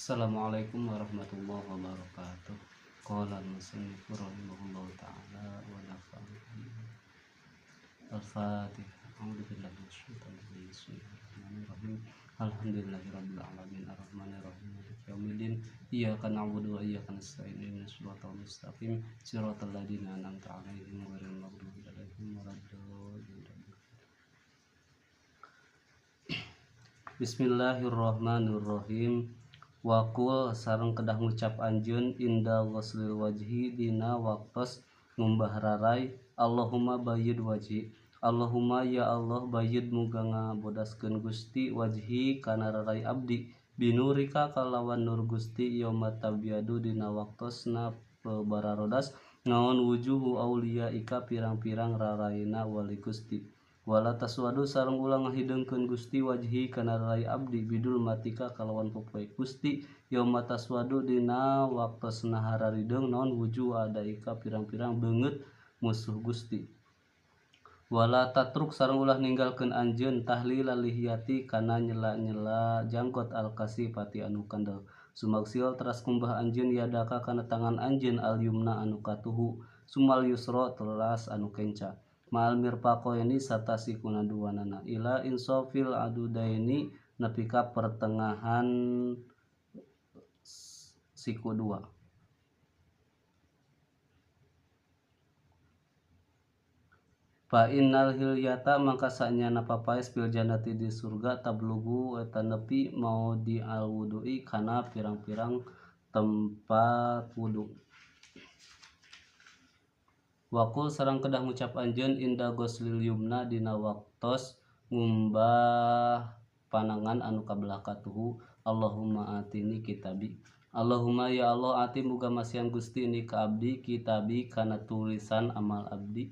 Assalamualaikum warahmatullahi wabarakatuh. Qala al-musannif rahimahullahu ta'ala wa nafa'ana al-Fatihah. A'udzu billahi minasyaitonir rajim. Bismillahirrahmanirrahim. Alhamdulillahirabbil alamin arrahmanir rahim maliki yaumiddin. Iyyaka na'budu wa iyyaka nasta'in ihdinas siratal mustaqim siratal ladzina an'amta 'alaihim ghairil maghdubi 'alaihim waladdallin. Bismillahirrahmanirrahim. Wakul sareng kedah ngucap anjeun inda ghuslil wajhi dina waktos ngumbah rarai. Allahumma bayyid wajhi. Allahumma ya Allah bayyid muga ngabodaskeun Gusti wajhi kana rarai abdi binurika kalawan nur Gusti yauma tabyadu dina waktosna pebararodas naon wujuhu auliyaika pirang-pirang raraina wali Gusti. Wala taswadu sareng ulang ngahidengkeun Gusti wajhi kana rarai abdi bidul matika kalawan popoe Gusti yauma taswadu dina waktosna hararideng naon wujuh adaika pirang-pirang beungeut musuh Gusti. Wala tatruk sareng ulah ninggalkeun anjeun tahlil lihiyati kana nyela-nyela janggot al-kasifati anu kandel. Sumagsil teras kumbah anjeun yadaka kana tangan anjeun al-yumna anu katuhu sumal yusra teras anu kenca. Ma'al mirfaqaini sarta sikuna duanana ila insofil adudaini nepi ka pertengahan siku dua. Fa innal hilyata maka sanyana papaes fil jannati di surga tablugu eta nepi mau di al wudu'i kana pirang-pirang tempat wudu. Wakul sareng kedah ngucap anjeun inda ghuslil yumna dina waktos ngumbah panangan anu kabelah katuhu. Allahumma atini kitabi. Allahumma ya Allah ati muga masihan Gusti ini ka abdi kitabi kana tulisan amal abdi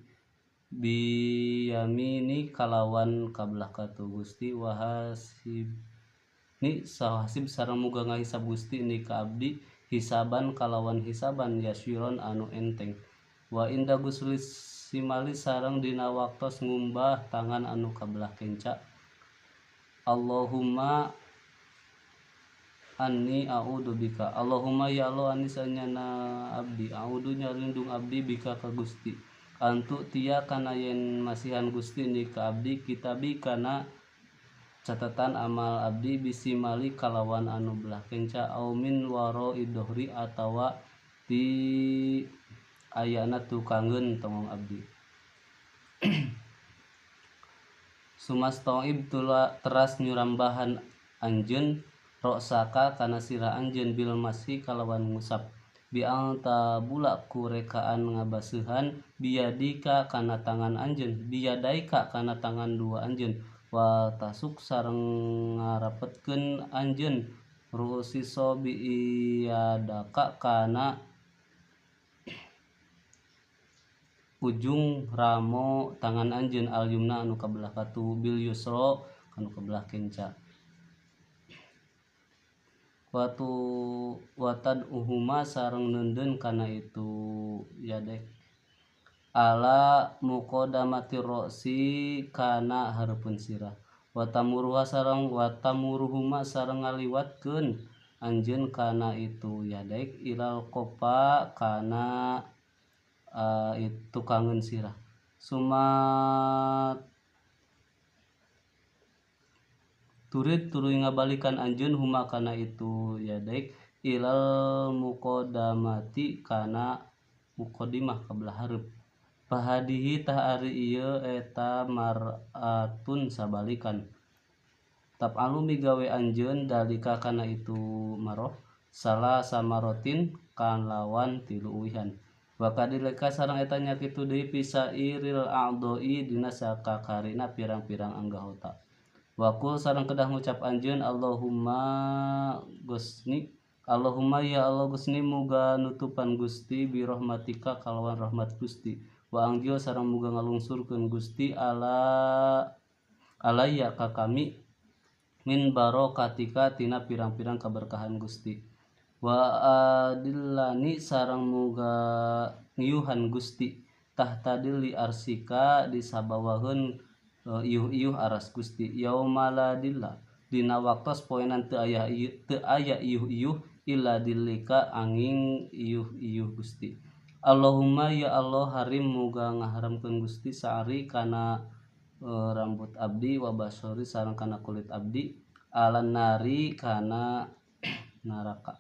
biyamini kalawan kabelah katu Gusti wahasib ni sahasib sareng muga ngahisab Gusti ini ka abdi hisaban kalawan hisaban yasyiron anu enteng. Wa inda gusli simali sareng dina waktos ngumbah tangan anu kabelah kenca. Allahumma anni a'udzu bika. Allahumma ya Allah ani sanyana abdi a'udzu nyalindung abdi bika ka Gusti. Antu tia kana yen masihan Gusti ni ka abdi kitabi kana catatan amal abdi bisimali kalawan anu belah kenca au min waro idhri atawa ti ayana tukangeun tongong abdi. Sumastoib teras nyurambahan anjeun roksaka kana sirah anjeun bil masih kalawan ngusap biang tabula kurekaan ngabaseuhan biyadika kana tangan anjeun biyadaika kana tangan dua anjeun wa tasuk sareng ngarapetkeun anjeun rusiso biyadaka kana ujung ramo tangan anjeun al yumna anu kabelah katu bil yusra anu kabelah kenca. Watad uhuma sareng neundeun kana itu yadek ala muqaddamati roksi kana hareupeun sirah. Watamuruhuma sareng ngaliwatkeun anjeun kana itu yadek ilal qopa kana itu kangen sirah. Sumat turid tuluy ngabalikan anjeun huma kana itu yadek ilal muqaddamati kana muqaddimah kabelah hareup. Fahadihi tah ari ieu eta mar'atun sabalikan. Taf'alu migawe anjeun dalika kana itu maroh salah samarotin kalawan 3 uwihan. Wakadileka sareng eta nyakitu deui pisairil a'doi dina sakakarina pirang-pirang anggota. Wakul sareng kedah ngucap anjeun Allahumma gusni. Allahumma ya Allah Gusti muga nutupan Gusti bi rahmatika kalawan rahmat Gusti. Wa anggil sareng muga ngalungsurkeun Gusti alayya ka kami min barokatika tina pirang-pirang keberkahan Gusti. Wa adillani sareng muga ngiyuhan Gusti tahtadil li arsika disabawaheun iuh-iuh aras Gusti yaumaladilla dina waktos poenan teu aya iuh-iuh illa dilika angin iuh-iuh Gusti. Allahumma ya Allah harim muga ngaharamkeun Gusti sa'ari kana rambut abdi wa basori sareng kana kulit abdi alan nari kana neraka.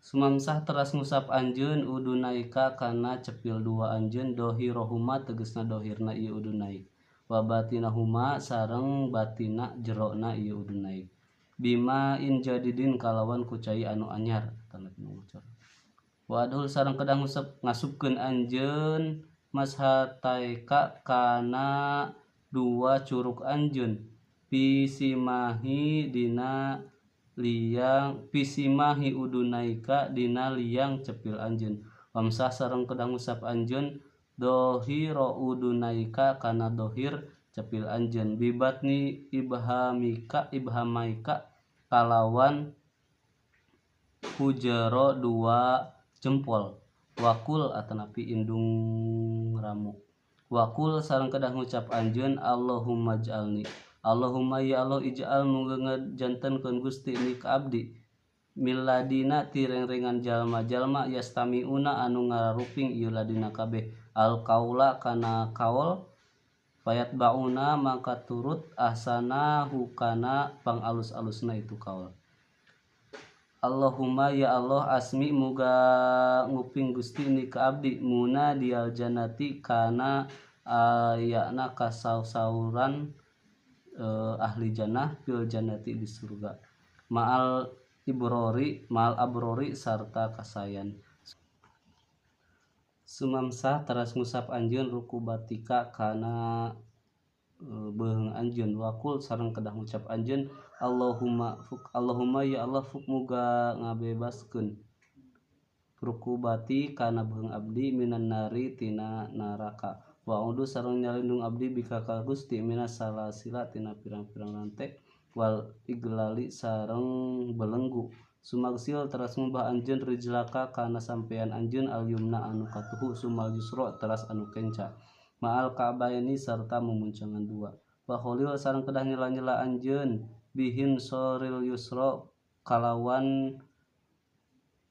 Sumamsah teras ngusap anjeun udunaika kana cepil dua anjeun dohirohuma tegasna dohirna ieu udunaik wa batinahuma sareng batina jerona ieu udunaik bima in jadidin kalawan kucai anu anyar tanda pinu ngocor wa adhul sareng kedah ngasupkeun anjeun mashataika kana dua curug anjeun pisimahi dina liang pisimahi udunaika dina liang cepil anjeun wamsah sareng kedah ngusap anjeun dohiro udunaika kana dohir cepil anjeun bibatni ibhamaika kalawan hujero dua jempol wakul atanapi indung ramu wakul sareng kedah ngucap anjeun Allahumma ij'alni Allahumma ya Allah ij'al muga ngajantenkeun Gusti ni ka abdi miladina tireng-rengan jalma-jalma yastamiuna anu ngararuping ieu ladina kabeh al qaula kana kaul payat bauna maka turut ahsana hukana pangalus-alusna itu kaul. Allahumma ya Allah asmi muga nguping Gusti ni ka abdi muna dial jannati kana ayana kasauran ahli jannah fil jannati di surga ma'al abrori sarta kasayan. Sumamsah teras ngusap anjeun rukubatika kana beuheung anjeun wakul sareng kedah ngucap anjeun Allahumma ya Allah fuk muga ngabebaskeun rukubati kana beuheung abdi minan nari tina neraka wa a'udzu sareng nyalindung abdi bika ka Gusti minas salasila tina pirang-pirang rantai wal iglali sareng belenggu sumagsil teras ngubah anjeun rijlaka kana sampean anjeun al yumna anu katuhu sumal yusra teras anu kenca ma'al ka'baini sarta memuncangan dua wa kholil sareng kedah nyela-nyela anjeun bihin soril yusra kalawan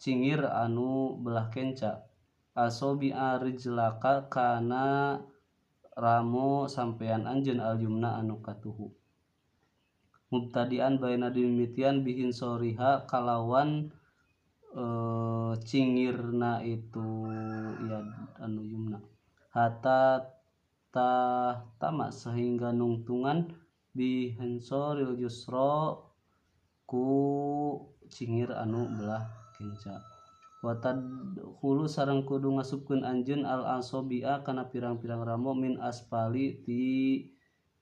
cingir anu belah kenca asobi'a rijlaka kana ramo sampean anjeun al yumna anu katuhu mubtadian baina dimimitian bihin soriha kalawan cingirna itu ya anu yumna hatta tama sehingga nungtungan bihin soril yusra ku cingir anu belah kenca watad hulu sareng kudu ngasupkeun anjeun al asobi'a kana pirang-pirang ramo min aspali ti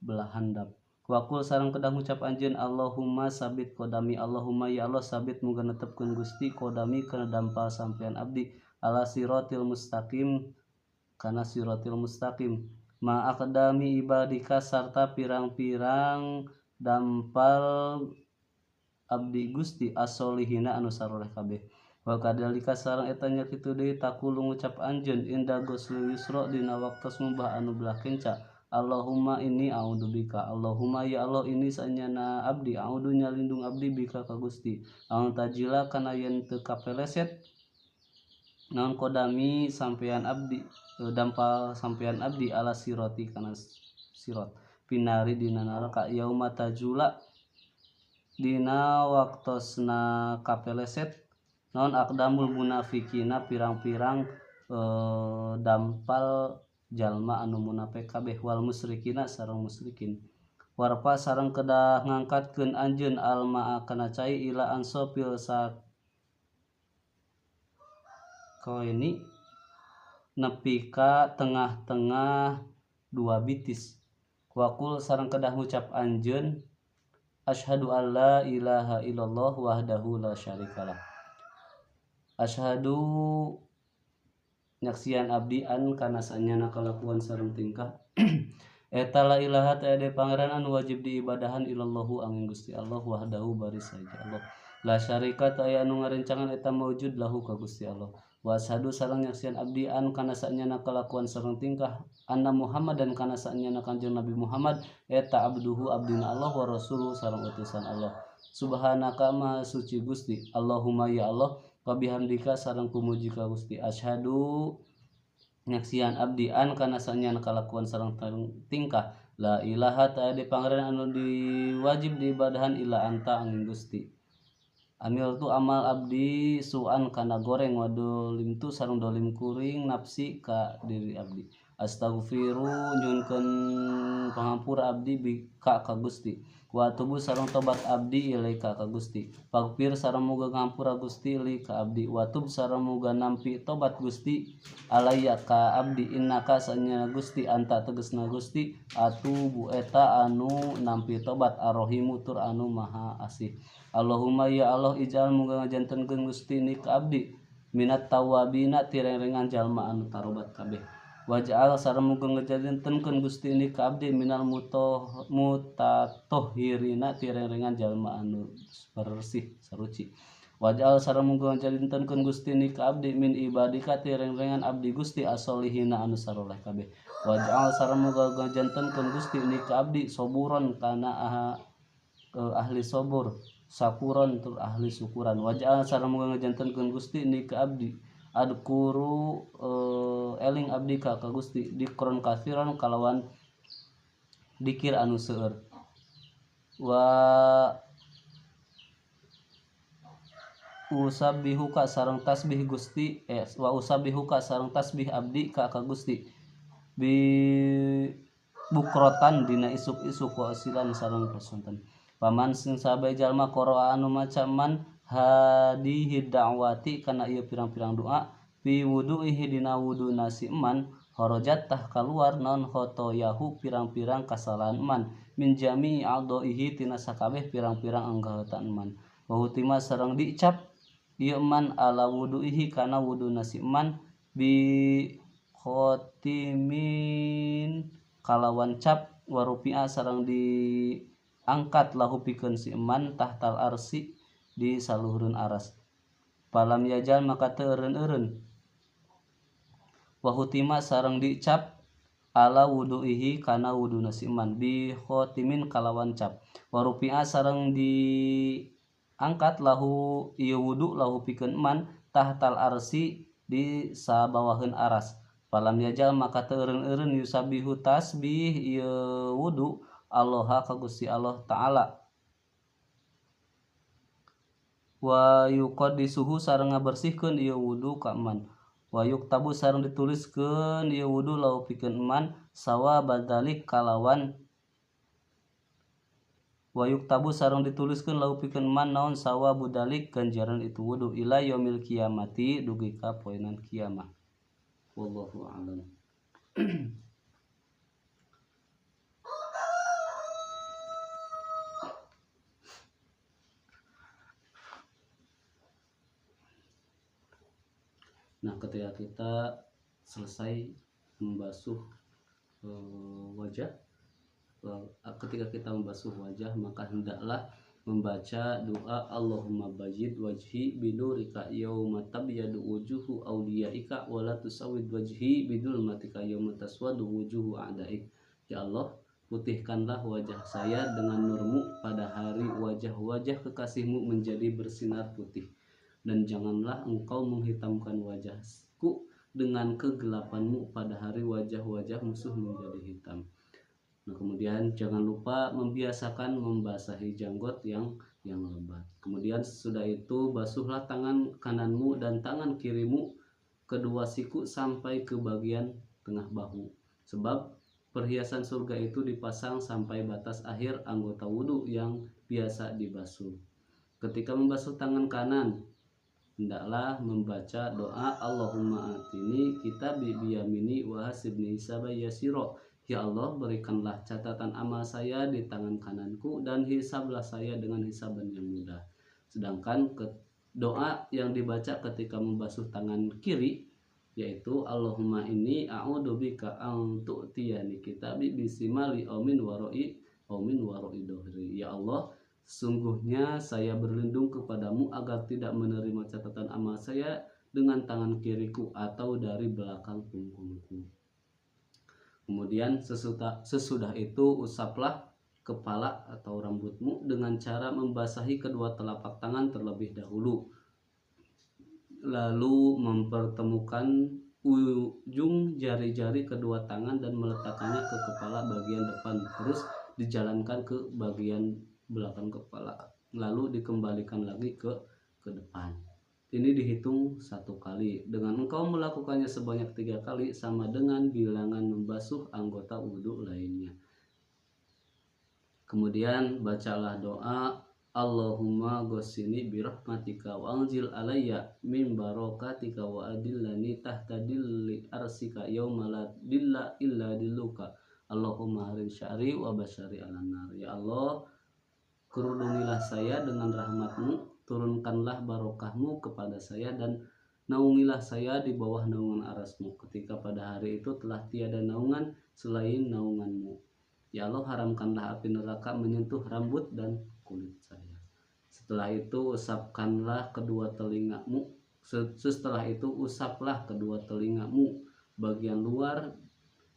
belah handap wakul sareng kedah ngucap anjeun Allahumma sabit qodami Allahumma ya Allah sabit muga netepkeun Gusti qodami kana dampal sampean abdi ala siratil mustaqim kana siratil mustaqim ma aqdami ibadika sarta pirang-pirang dampal abdi Gusti as-solihina anu saroleh kabeh wa kadalika sareng eta nya kitu deui takulu ngucap anjeun inda ghusl yusra dina waktos ngubah anu belah kenca Allahumma inni a'udzubika Allahumma ya Allah ini sanyana abdi a'udzu nyalindung abdi bika ka Gusti anu tajila kana yen teu kapeleset naon kodami sampean abdi dampal sampean abdi ala siroti kana sirat pinari dina neraka yauma tajula dina waktosna kapeleset naon aqdamul munafikina pirang-pirang dampal jalma anu munafik kabeh wal musyrikina sareng musyrikin warpa sareng kedah ngangkatkeun anjeun almaa kana cai ila ansopil sa koini nepi ka tengah-tengah dua bitis wakul sareng kedah ngucap anjeun asyhadu alla ilaha illallah wahdahu la syarikalah asyhadu nyaksian abdi an kana sanyana kalakuan sareng tingkah eta la ilaha ta'ala pangeran anu wajib diibadahan illallahu angin Gusti Allah wahdahu bari saja Allah la syarika ta aya anu ngarencangan eta maujud lahu ka Gusti Allah wa asyhadu sareng nyaksian abdi an kana saenyana kalakuan sareng tingkah anna Muhammad dan kana saenyana Kanjeng Nabi Muhammad eta abduhu abdina Allah wa rasuluhu sareng utusan Allah. Subhanaka maha suci Gusti, Allahumma ya Allah, wa bihamdika sareng pumuji ka Gusti. Asyhadu nyaksian abdi an kana saenyana kalakuan sareng tingkah la ilaha ta'ala pangeran anu diwajib diibadahan illa anta angin Gusti. Amil tu amal abdi suan kana goreng wadolim tu sareng dolim kuring nafsi ka diri abdi. Astaghfiru nyunkeun pangampura abdi bika ka Gusti. Wa tubuh sareng tobat abdi ilaika ka Gusti. Pagpir sareng muga ngampura Gusti li ka abdi. Wa tub sareng muga nampi tobat Gusti alaya ka abdi innaka saenyana Gusti anta tegesna Gusti atubu eta anu nampi tobat arrohimu tur anu maha asih. Allahumma ya Allah ijal muga ngajantenkeun Gusti ni ka abdi minat tawabina tireng-rengan jalma anu tarobat kabeh. Waj'al sareng muga ngajantenkeun Gusti ni ka abdi minal mutatahhirina tireng-rengan jalma anu bersih saruci. Waj'al sareng muga ngajantenkeun Gusti ni ka abdi min ibadika tireng-rengan abdi Gusti as-solihina anu saroleh kabeh. Waj'al sareng muga ngajantenkeun Gusti ni ka abdi soburon kana ahli sobur sakuron tur ahli syukuran. Waj'al sareng muga ngajantenkeun Gusti ni ka abdi adkuru eling abdi ka Gusti dikron katsiran kalawan dikir anu seueur. Wa usabbihuka sareng tasbih Gusti wa usabbihuka sareng tasbih abdi ka Gusti bi bukrotan dina isuk-isuk wa asilan sareng pasunten. Paman sing sabe jalma qara'a anu maca man hadihi da'wati kana ieu pirang-pirang doa fi wudu'ihi dina wuduna si man horojat tah kaluar naon khotoyahu pirang-pirang kasalahan man min jami'i a'dha'ihi tina sakabeh pirang-pirang anggota man. Wa hutima sareng dicap ieu man ala wudu'ihi kana wuduna si man bi khotimin kalawan cap wa rupi'a sareng di angkat lahu pikeun si man tahtal arsi di saluhureun aras. Palam yajal maka teu eureun-eureun. Wa hutima sareng dicap ala wudu'ihi kana wuduna si man bi khotimin kalawan cap. Wa rupi'a sareng di angkat lahu ieu wudu lahu pikeun man tahtal arsi di sabawaheun aras. Palam yajal maka teu eureun-eureun yusabihu tasbih ieu wudu Allah ka Gusti Allah Ta'ala. Wa yuqaddisuhu sareng ngabersihkeun ieu wudu ka man. Wa yuktabu sareng dituliskeun ieu wudu lahu pikeun man sawabadzalik kalawan wa yuktabu sareng dituliskeun lahu pikeun man naon sawabudalik ganjaran itu wudu ila yaumil kiamati dugi ka poenan kiamat. Wallahu a'lam. Nah, ketika kita selesai membasuh wajah, ketika kita membasuh wajah maka hendaklah membaca doa Allahumma bayyid wajhi binurika yauma tabyadu wujuhu awliyaika wa la tusawwid wajhi bidulmatika yauma taswadu wujuhu a'daik. Ya Allah, putihkanlah wajah saya dengan nurmu pada hari wajah-wajah kekasihmu menjadi bersinar putih. Dan janganlah engkau menghitamkan wajahku dengan kegelapanmu pada hari wajah-wajah musuh menjadi hitam. Nah, kemudian jangan lupa membiasakan membasahi janggot yang lebat. Kemudian sesudah itu basuhlah tangan kananmu dan tangan kirimu kedua siku sampai ke bagian tengah bahu. Sebab perhiasan surga itu dipasang sampai batas akhir anggota wudhu yang biasa dibasuh. Ketika membasuh tangan kanan, hendaklah membaca doa Allahumma atini kitabi biyamini wa hasibni hisaba yasiro. Ya Allah, berikanlah catatan amal saya di tangan kananku dan hisablah saya dengan hisaban yang mudah. Sedangkan doa yang dibaca ketika membasuh tangan kiri yaitu Allahumma inni a'udzubika an tu'tiyani kitabi bisimali aumin waroi dohri. Ya Allah, sungguhnya saya berlindung kepadamu agar tidak menerima catatan amal saya dengan tangan kiriku atau dari belakang punggungku. Kemudian sesudah itu usaplah kepala atau rambutmu dengan cara membasahi kedua telapak tangan terlebih dahulu, lalu mempertemukan ujung jari-jari kedua tangan dan meletakkannya ke kepala bagian depan, terus dijalankan ke bagian belakang kepala, lalu dikembalikan lagi ke depan. Ini dihitung 1 kali. Dengan engkau melakukannya sebanyak 3 kali sama dengan bilangan membasuh anggota wudhu lainnya. Kemudian bacalah doa Allahumma ghosini birahmatika wa anzil alayya min barakatika wa adillani tahta dilli arsika yawma la dilla illa dilluka Allahumma harin syari wa basyari ala nar. Ya Allah, kerudungilah saya dengan rahmatmu, turunkanlah barokahmu kepada saya, dan naungilah saya di bawah naungan arasmu ketika pada hari itu telah tiada naungan selain naunganmu. Ya Allah, haramkanlah api neraka menyentuh rambut dan kulit saya. Setelah itu usaplah kedua telingamu bagian luar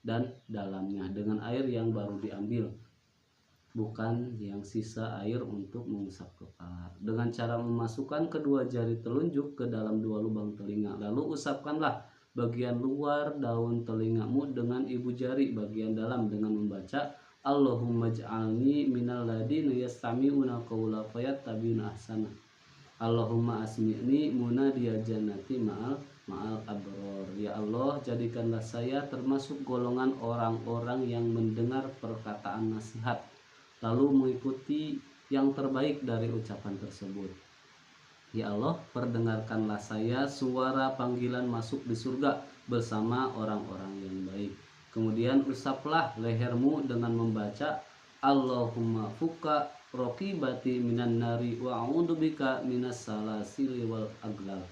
dan dalamnya dengan air yang baru diambil, bukan yang sisa air untuk mengusap kepala, dengan cara memasukkan kedua jari telunjuk ke dalam 2 lubang telinga. Lalu usapkanlah bagian luar daun telingamu dengan ibu jari bagian dalam dengan membaca Allahumma ij'alni minal ladina yastami'una qawla fayattabi'una ahsana. Allahumma asmi'ni munadiya jannati ma'al abror. Ya Allah, jadikanlah saya termasuk golongan orang-orang yang mendengar perkataan nasihat lalu mengikuti yang terbaik dari ucapan tersebut. Ya Allah, perdengarkanlah saya suara panggilan masuk di surga bersama orang-orang yang baik. Kemudian usaplah lehermu dengan membaca Allahumma fuka rokibati minan nari wa a'udzubika minas salasili wal aglal.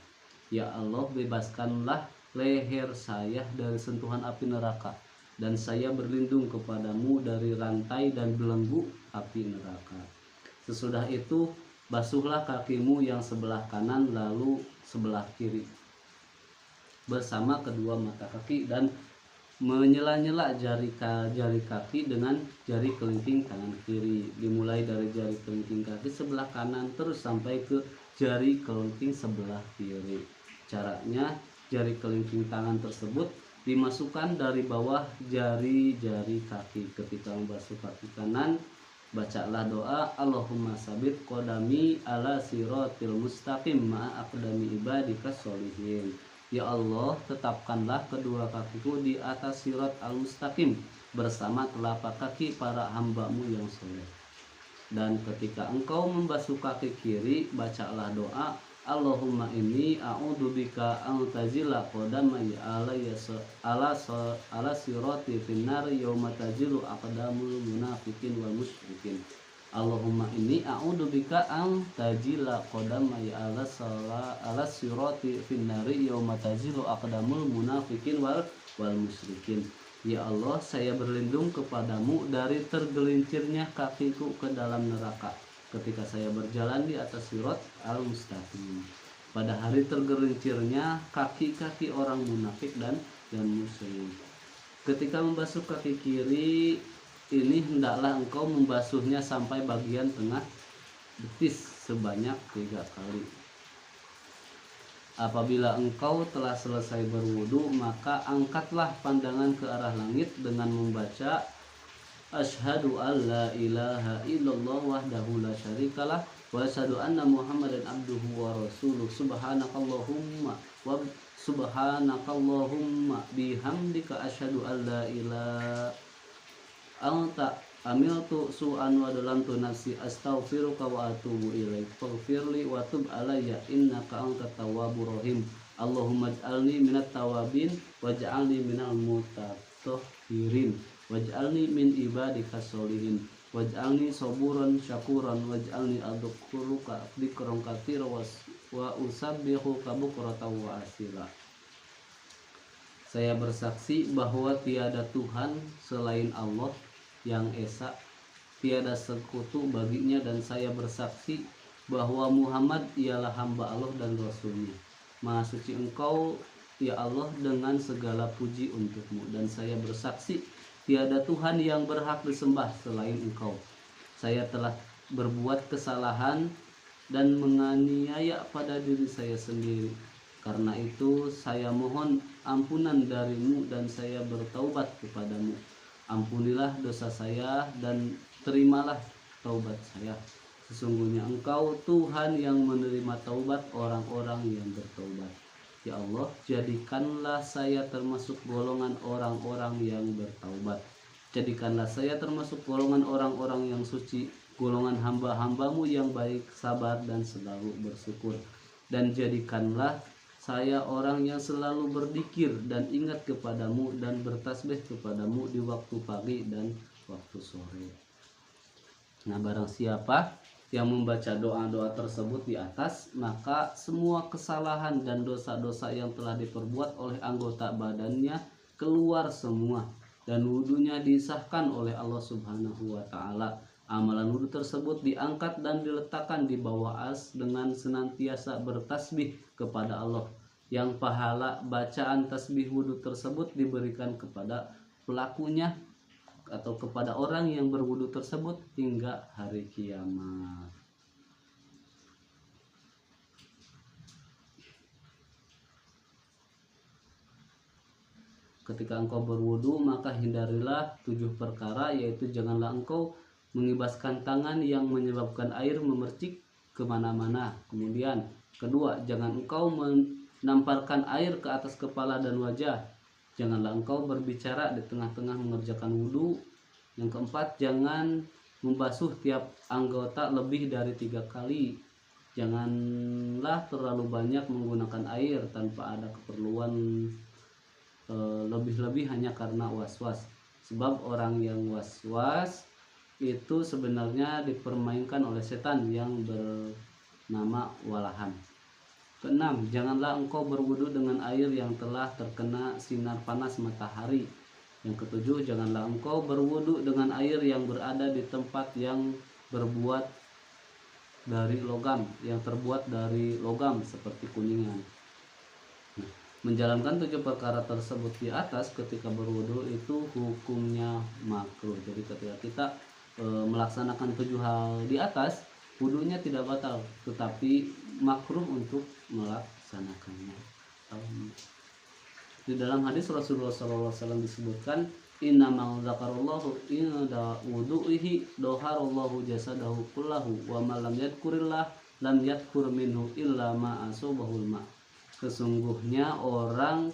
Ya Allah, bebaskanlah leher saya dari sentuhan api neraka, dan saya berlindung kepadamu dari rantai dan belenggu api neraka. Sesudah itu basuhlah kakimu yang sebelah kanan lalu sebelah kiri bersama kedua mata kaki, dan menyela-nyela jari kaki dengan jari kelingking tangan kiri. Dimulai dari jari kelingking kaki sebelah kanan terus sampai ke jari kelingking sebelah kiri. Caranya, jari kelingking tangan tersebut dimasukkan dari bawah jari-jari kaki. Ketika membasuh kaki kanan, bacalah doa Allahumma sabit qodami ala siratil mustaqim ma'a aqdami ibadika sholihin. Ya Allah, tetapkanlah kedua kakiku di atas sirat al-mustaqim bersama telapak kaki para hambamu yang soleh. Dan ketika engkau membasuh kaki kiri, bacalah doa Allahumma inni a'udzubika an tazila qadamaya ala sirati finnar yawma tazilu aqdamul munafiqin wal musyrikin. Allahumma inni a'udzubika an tajila qadamaya ala sirati finnar yawma tazilu aqdamul munafiqin wal musyrikin. Ya Allah, saya berlindung kepadamu dari tergelincirnya kakiku ke dalam neraka ketika saya berjalan di atas sirat al-mustaqim, pada hari tergelincirnya kaki-kaki orang munafik dan musyrik. Ketika membasuh kaki kiri ini, hendaklah engkau membasuhnya sampai bagian tengah betis sebanyak 3 kali. Apabila engkau telah selesai berwudu, maka angkatlah pandangan ke arah langit dengan membaca Asyhadu an la ilaha illallah wahdahu la syarikalah wa asyhadu anna Muhammadan abduhu wa rasuluh. Subhanakallahumma bihamdika asyhadu an la ilaha anta amiltu su'an wa dalamtu nafsi astaghfiruka wa atubu ilaik faghfirli wa tub alayya innaka antat tawwabur rahim. Allahumma ij'alni minat tawabin waj'alni minal mutatahhirin waj'alni min ibadika sholihin waj'alni saburan syakuran waj'alni adzukuruka dzikran katsira wa usabbihuka bukratan wa asila. Saya bersaksi bahwa tiada Tuhan selain Allah yang esa, tiada sekutu baginya, dan saya bersaksi bahwa Muhammad ialah hamba Allah dan Rasulnya. Maha suci Engkau ya Allah, dengan segala puji untukmu, dan saya bersaksi tiada Tuhan yang berhak disembah selain Engkau. Saya telah berbuat kesalahan dan menganiaya pada diri saya sendiri. Karena itu saya mohon ampunan darimu dan saya bertaubat kepadamu. Ampunilah dosa saya dan terimalah taubat saya. Sesungguhnya Engkau Tuhan yang menerima taubat orang-orang yang bertaubat. Ya Allah, jadikanlah saya termasuk golongan orang-orang yang bertaubat. Jadikanlah saya termasuk golongan orang-orang yang suci, golongan hamba-hambamu yang baik, sabar dan selalu bersyukur. Dan jadikanlah saya orang yang selalu berzikir dan ingat kepadamu dan bertasbih kepadamu di waktu pagi dan waktu sore. Nah, barang siapa yang membaca doa-doa tersebut di atas, maka semua kesalahan dan dosa-dosa yang telah diperbuat oleh anggota badannya keluar semua, dan wudhunya disahkan oleh Allah Subhanahu wa Ta'ala. Amalan wudhu tersebut diangkat dan diletakkan di bawah ars dengan senantiasa bertasbih kepada Allah, yang pahala bacaan tasbih wudhu tersebut diberikan kepada pelakunya atau kepada orang yang berwudhu tersebut hingga hari kiamat. Ketika engkau berwudu, maka hindarilah 7 perkara, yaitu janganlah engkau mengibaskan tangan yang menyebabkan air memercik kemana-mana. Kemudian kedua, jangan engkau menamparkan air ke atas kepala dan wajah. Janganlah engkau berbicara di tengah-tengah mengerjakan wudu. Yang keempat, jangan membasuh tiap anggota lebih dari 3 kali. Janganlah terlalu banyak menggunakan air tanpa ada keperluan lebih-lebih hanya karena was-was. Sebab orang yang was-was itu sebenarnya dipermainkan oleh setan yang bernama walahan. Keenam, janganlah engkau berwudu dengan air yang telah terkena sinar panas matahari. Yang ketujuh, janganlah engkau berwudu dengan air yang berada di tempat yang berbuat dari logam, yang terbuat dari logam seperti kuningan. Menjalankan 7 perkara tersebut di atas ketika berwudu itu hukumnya makruh. Jadi ketika kita melaksanakan 7 hal di atas, wudunya tidak batal, tetapi makruh untuk melaksanakannya. Di dalam hadis Rasulullah SAW disebutkan, innamal zakarullahu inda wudu'ihi doharallahu jasadahu kullahu wa ma lam yadkurillah lam yadkur minhu illa ma asobahul ma. Sesungguhnya orang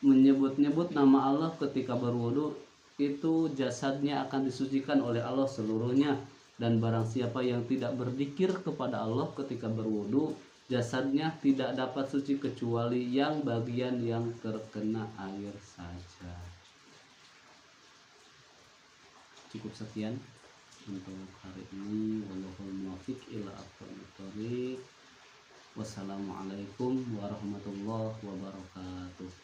menyebut-nyebut nama Allah ketika berwudu itu jasadnya akan disucikan oleh Allah seluruhnya, dan barang siapa yang tidak berzikir kepada Allah ketika berwudu, jasadnya tidak dapat suci kecuali yang bagian yang terkena air saja. Cukup sekian untuk hari ini. Wallahul muwaffiq ila aqwamit thoriq. Wassalamualaikum warahmatullahi wabarakatuh.